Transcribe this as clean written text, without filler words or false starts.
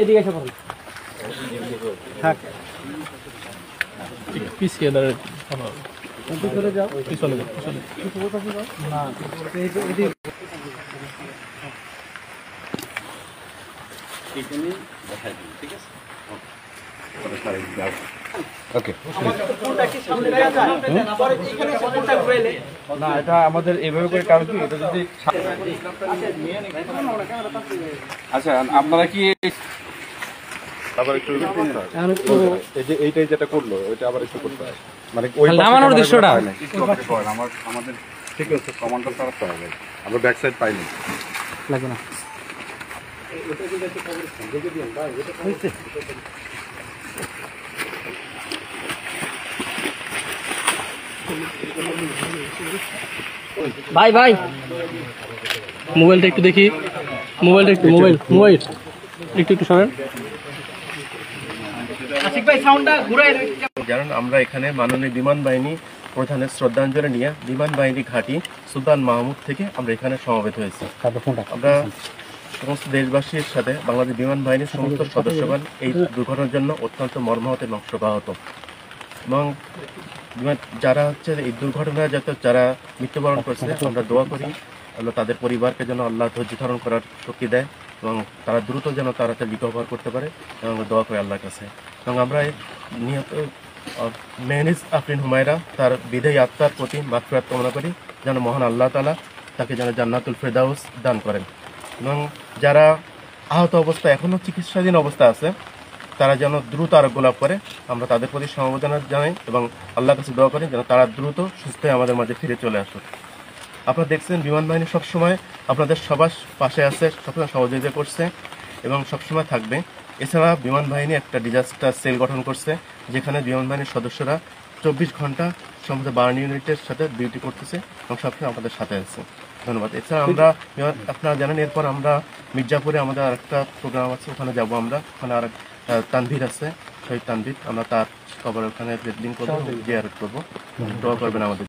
এদিকে এসে পড়ুন। থাক পিছিয়ে দাঁড়ায় চলে যাও, পিছনে যাও, পিছনে। না না এটা আমাদের এভাবে করে কারণ কি এটা যদি আচ্ছা আপনারা কি আবার একটু এই যে এইটাই যেটা করলো ওইটা আবার একটু করতে হয় মানে ওই নামানোর দৃশ্যটা আমাদের ঠিক আছে কমান্ডার তারা তো হবে আমরা ব্যাক সাইড পাইনি লাগবে না। ভাই ভাই মোবাইলটা একটু দেখি, মোবাইলটা একটু মোবাইল একটু সরেন। জানেন আমরা এখানে মাননীয় বিমান বাহিনী প্রধানের শ্রদ্ধাঞ্জলি নিয়ে বিমান বাহিনী ঘাঁটি সুলতান মাহমুদ থেকে আমরা এখানে সমবেত হয়েছি। আমরা সমস্ত দেশবাসীর সাথে বাংলাদেশ বিমান বাহিনীর সমস্ত সদস্যগণ এই দুর্ঘটনার জন্য অত্যন্ত মর্মাহত এবং শোকাহত এবং যারা হচ্ছে এই দুর্ঘটনায় যারা মৃত্যুবরণ করছে আমরা দোয়া করি আল্লাহ তাদের পরিবারকে যেন আল্লাহ ধৈর্য ধারণ করার শক্তি দেয় এবং তারা দ্রুত যেন তাড়াতাড়ি রিকভার করতে পারে এবং দোয়া করি আল্লাহর কাছে। এবং আমরা নিহত মেহনিজ আফরিন হুমায়রা তার বিদায়ী আত্মার প্রতি মাগফিরাত কামনা করি যেন মহান আল্লাহ তাআলা তাকে যেন জান্নাতুল ফেরদাউস দান করেন এবং যারা আহত অবস্থা এখনও চিকিৎসাধীন অবস্থা আছে তারা যেন দ্রুত আরোগ্য লাভ করে আমরা তাদের প্রতি সমবেদনা জানাই এবং আল্লাহর কাছে দোয়া করি যেন তারা দ্রুত সুস্থ হয়ে আমাদের মাঝে ফিরে চলে আসুক। আপনারা দেখছেন বিমান বাহিনী সবসময় আপনাদের সবার পাশে আছে, সবসময় সহযোগিতা করছে এবং সবসময় থাকবে। এছাড়া বিমান বাহিনী একটা ডিজাস্টার সেল গঠন করছে যেখানে বিমান বাহিনীর সদস্যরা 24 ঘন্টা সমস্ত বার্ন ইউনিটের সাথে ডিউটি করতেছে এবং সবসময় আমাদের সাথে আছে। ধন্যবাদ। এছাড়া আমরা আপনারা জানেন এরপর আমরা মির্জাপুরে আমাদের আরেকটা প্রোগ্রাম আছে, ওখানে যাব আমরা। ওখানে আর তানভীর আছে, শহীদ তানভীর, আমরা তার কবর ওখানে দিন করবো, জিয়ারত করবো। দোয়া করবেন আমাদের।